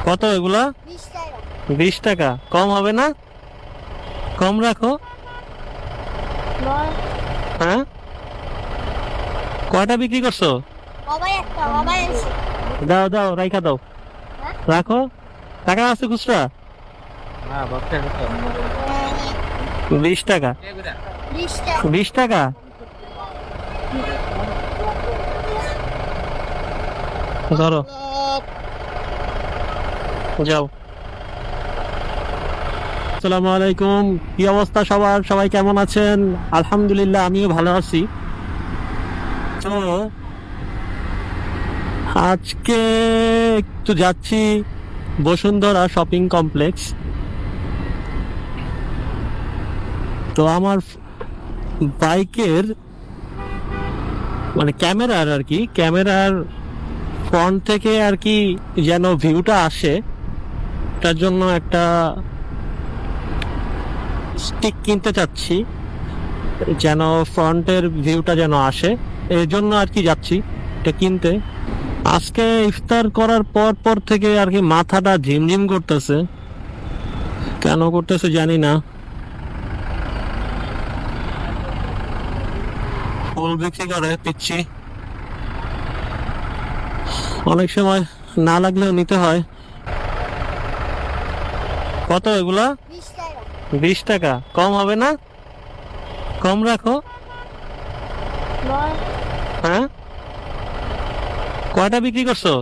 কত এগুলা? 20 টাকা। 20 টাকা কম হবে না? কম রাখো। হ্যাঁ, কয়টা বিক্রি করছো? বাবা একটা বাবা এসে। দাও দাও, রাইখা দাও, হ্যাঁ? রাখো। টাকা আছে খুচরা? 20 টাকা। 20 টাকা। 20 টাকা ধরো, যাও। আসসালামু আলাইকুম, কি অবস্থা সবার? সবাই কেমন আছেন? আলহামদুলিল্লাহ, আমিও ভালো আছি। তো আজকে একটু যাচ্ছি বসুন্ধরা শপিং কমপ্লেক্স। তো আমার বাইকের মানে ক্যামেরার আর কি, ক্যামেরার ফ্রন্ট থেকে আর কি যেন ভিউটা আসে, তার জন্য একটা স্টিক কিনতে চাচ্ছি, যেন ফ্রন্টের ভিউটা যেন আসে, এর জন্য আর কি যাচ্ছি এটা কিনতে। আজকে ইফতার করার পর থেকে আর কি মাথাটা ঝিমঝিম করতেছে, কেন করতেছে জানি না। ফুল বিক্রি করে পিচ্ছি, অনেক সময় না লাগলেও নিতে হয়। কত এগুলা? 20 টাকা। 20 টাকা কম হবে না? কম রাখো। হ্যাঁ, কয়টা বিক্রি করছো?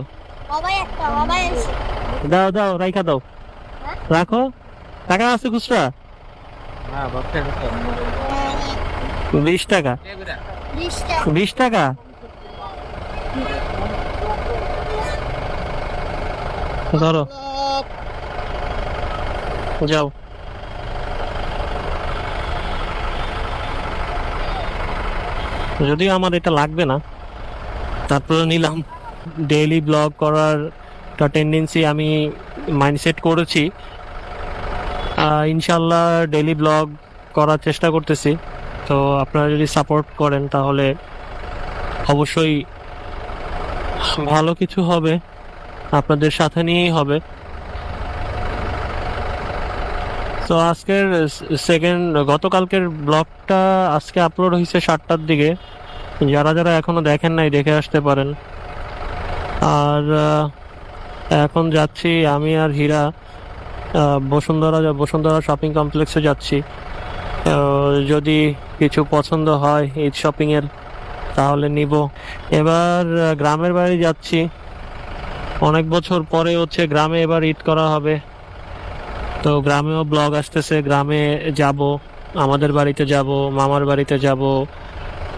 বাবা একটা বাবা এসে। দাও দাও, রাইখা দাও, হ্যাঁ? রাখো। টাকা আছে খুচরা? 20 টাকা। 20 টাকা। 20 টাকা ধরো, যাও। যদিও আমার এটা লাগবে না, তারপরে নিলাম। ডেইলি ব্লগ করার একটা টেন্ডেন্সি আমি মাইন্ডসেট করেছি, ইনশাল্লাহ ডেইলি ব্লগ করার চেষ্টা করতেছি। তো আপনারা যদি সাপোর্ট করেন তাহলে অবশ্যই ভালো কিছু হবে, আপনাদের সাথে নিয়েই হবে। তো আজকের গতকালকের ব্লগটা আজকে আপলোড হয়েছে 7টার দিকে, যারা যারা এখনো দেখেন নাই দেখে আসতে পারেন। আর এখন যাচ্ছি আমি আর হীরা বসুন্ধরা শপিং কমপ্লেক্সে যাচ্ছি। যদি কিছু পছন্দ হয় ঈদ শপিং এর তাহলে নিব। এবার গ্রামের বাড়ি যাচ্ছি, অনেক বছর পরে হচ্ছে গ্রামে এবার ঈদ করা হবে। তো গ্রামেও ব্লগ আসতেছে, গ্রামে যাব, আমাদের বাড়িতে যাব, মামার বাড়িতে যাব।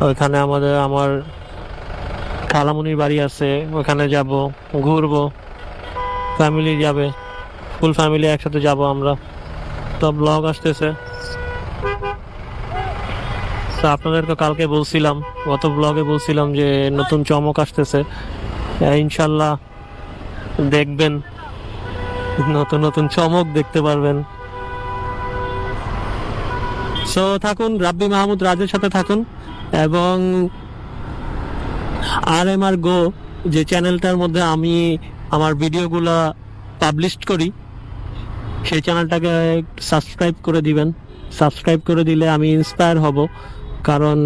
ওইখানে আমার খালামুনির বাড়ি আছে, ওখানে যাব, ঘুরবো, ফ্যামিলি যাবে, ফুল ফ্যামিলি একসাথে যাব আমরা। তো ব্লগ আসতেছে। তো আপনাদের তো কালকে বলছিলাম, গত ব্লগে বলছিলাম যে নতুন চমক আসতেছে, ইনশাল্লাহ দেখবেন, নতুন নতুন চমক দেখতে পারবেন। সো থাকুন, রাব্বি মাহমুদ রাজের সাথে থাকুন, এবং RMR Go যে চ্যানেলটার মধ্যে আমি আমার ভিডিওগুলা পাবলিশ করি, সেই চ্যানেলটাকে সাবস্ক্রাইব করে দিবেন। সাবস্ক্রাইব করে দিলে আমি ইন্সপায়ার হব, কারণ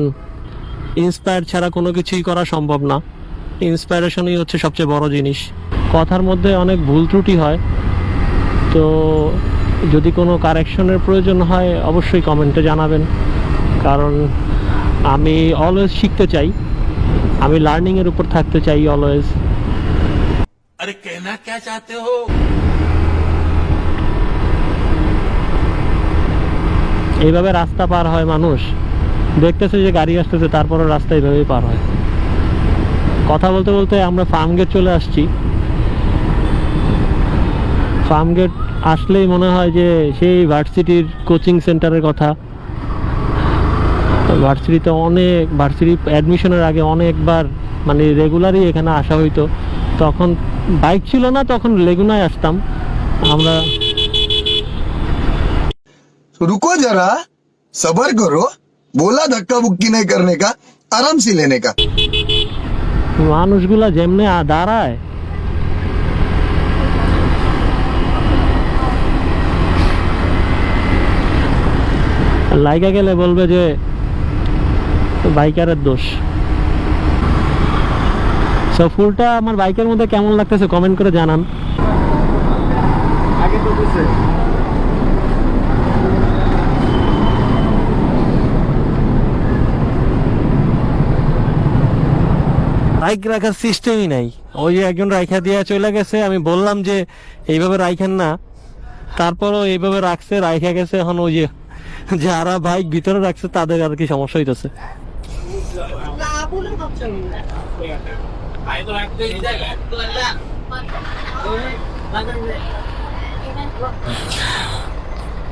ইন্সপায়ার ছাড়া কোনো কিছুই করা সম্ভব না। ইন্সপায়ারেশনই হচ্ছে সবচেয়ে বড় জিনিস। কথার মধ্যে অনেক ভুল ত্রুটি হয়, তো যদি কোনো কারেকশনের প্রয়োজন হয় অবশ্যই কমেন্টে জানাবেন, কারণ আমি অলওয়েজ শিখতে চাই, আমি লার্নিং এর উপর থাকতে চাই অলওয়েজ। अरे कहना क्या चाहते हो? এইভাবে রাস্তা পার হয় মানুষ, দেখতেছে যে গাড়ি আসতেছে, তারপরে রাস্তা এইভাবেই পার হয়। কথা বলতে বলতে আমরা ফার্ম গেট চলে আসছি। ফার্ম গেট আসলেই মনে হয় যে সেই ভার্সিটির কোচিং সেন্টারের কথা। ভার্সিটিতে ভার্সিটি অ্যাডমিশনের আগে অনেকবার মানে রেগুলারই এখানে আসা হইতো। তখন বাইক ছিল না, তখন লেগুনায় আসতাম আমরা। रुको जरा, सबर करो, बोला धक्का बुक्की नहीं करने का, आराम से लेने का। মানুষগুলা যেমনে দাঁড়ায়, লাইগা গেলে বলবে যে বাইকারের দোষ। সো ফুলটা আমার বাইকের মধ্যে কেমন লাগতেছে কমেন্ট করে জানান। আগে তো দিছে বাইক রাখার সিস্টেমই নাই। ওই যে একজন রাইখা দিয়ে চলে গেছে, আমি বললাম যে এইভাবে রাইখেন না, তারপরও এইভাবে রাখছে, রাইখা গেছে। এখন ওই যে যারা বাইক ভিতরে রাখছে তাদের আর কি সমস্যা হইতেছে।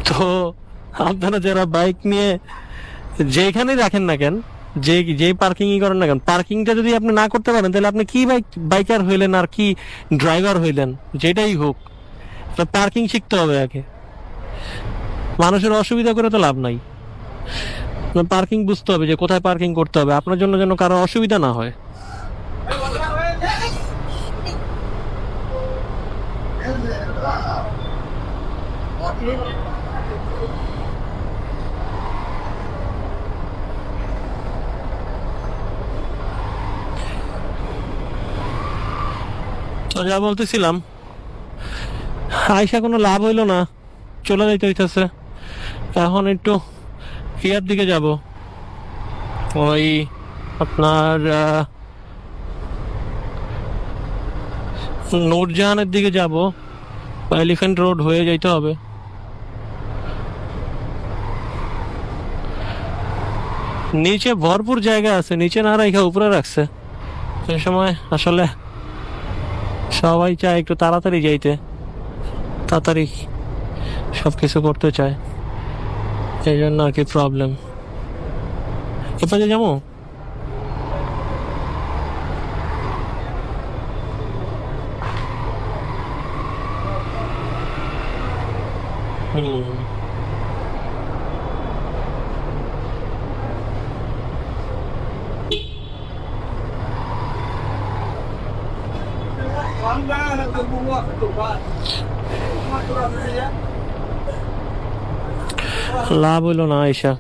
তো আপনারা যারা বাইক নিয়ে যেখানেই রাখেন না কেন, যে পার্কিংই করেন না কেন, পার্কিংটা যদি আপনি না করতে পারেন তাহলে আপনি কি বাইকার হইলেন আর কি ড্রাইভার হইলেন, যেটাই হোক পার্কিং শিখতে হবে আগে। মানুষের অসুবিধা করে তো লাভ নাই, পার্কিং বুঝতে হবে যে কোথায় পার্কিং করতে হবে আপনার জন্য, যেন কারো অসুবিধা না হয়। তো যা বলতেছিলাম, আইসা কোনো লাভ হইলো না, চলে যাইতে হইতেছে। এখন একটু ইয়ার দিকে যাব, ওই আপনার নূরজাহানের দিকে যাব, এলিফ্যান্ট রোড হয়ে যাইতে হবে। নিচে ভরপুর জায়গা আছে, নিচে না রাখা উপরে রাখছে। সেই সময় আসলে সবাই চায় একটু তাড়াতাড়ি যাইতে, তাড়াতাড়ি সবকিছু করতে চায়, এই জন্য আর কি প্রবলেম। এপাশে যাবো, লাভ হইলো না আয়সা।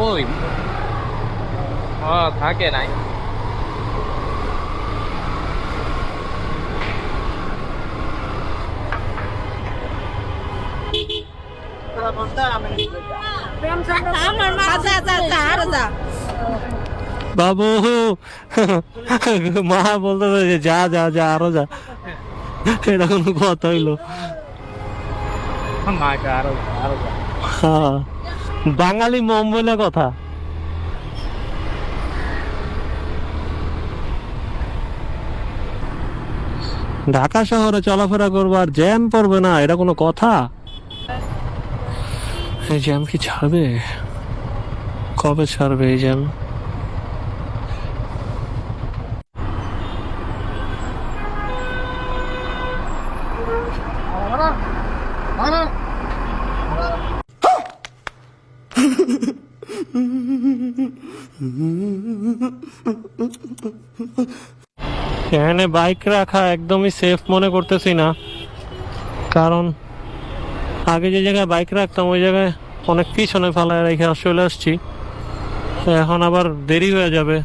ওই থাকে নাই বাবু মা বলতে যে যা যা যা আরো যা, এটা কোনো কথা হইলো? হ্যাঁ, বাঙালি মম বলে কথা। ঢাকা শহরে চলাফেরা করবো আর জ্যাম পড়বে না, এটা কোনো কথা? এই জ্যাম কি ছাড়বে? কবে ছাড়বে এই জ্যাম? এখানে বাইক রাখা একদমই সেফ মনে করতেছি না, কারণ আগে যে জায়গায় বাইক রাখতাম ওই জায়গায় অনেক পিছনে ফেলায় রেখে চলে আসছি। এখন আবার দেরি হয়ে যাবে,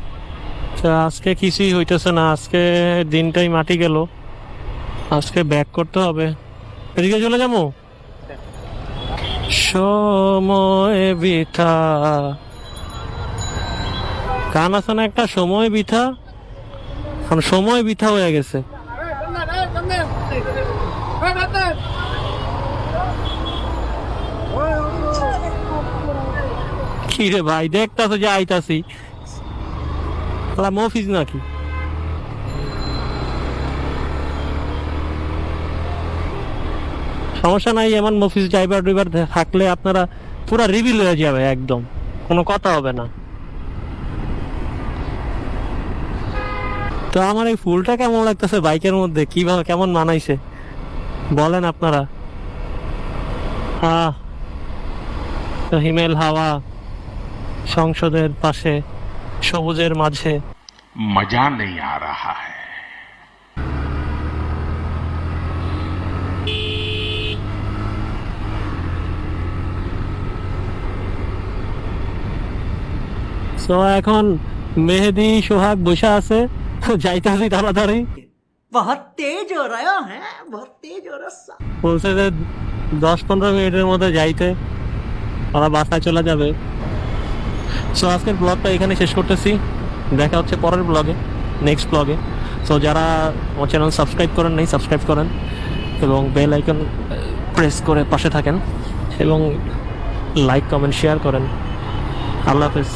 আজকে কিছুই হইতেছে না, আজকে দিনটাই মাটি গেল, আজকে ব্যাক করতে হবে। এদিকে চলে যাবো, সময় বৃথা গান আছে না একটা, সময় বৃথা, সময় বৃথা হয়ে গেছে। কি রে ভাই, দেখতাছো যে আইতাছি, মফিজ নাকি? সমস্যা নাই, এমন মফিজ ড্রাইভার থাকলে আপনারা পুরা রিভিল হয়ে যাবে, একদম কোনো কথা হবে না। তো আমার এই ফুলটা কেমন লাগতেছে বাইকের মধ্যে, কিভাবে কেমন মানাইছে বলেন আপনারা। তো হিমেল হাওয়া, সংসদের পাশে, সবুজের মাঝে। मजा नहीं आ रहा है। তো এখন মেহেদি সোহাগ বসে আছে, যাইতেছি তাড়াতাড়ি। बहुत तेज हो रहा है बहुत तेज हो रहा। বলছে যে 10-15 মিনিটের মধ্যে যাইতে, ওরা বাসায় চলে যাবে। সো আজকের ব্লগটা এখানে শেষ করতেছি, দেখা হচ্ছে পরের ব্লগে, নেক্সট ব্লগে। সো যারা আমার চ্যানেল সাবস্ক্রাইব করেন নাই, সাবস্ক্রাইব করেন এবং বেল আইকন প্রেস করে পাশে থাকেন এবং লাইক কমেন্ট শেয়ার করেন। আল্লাহ হাফেজ।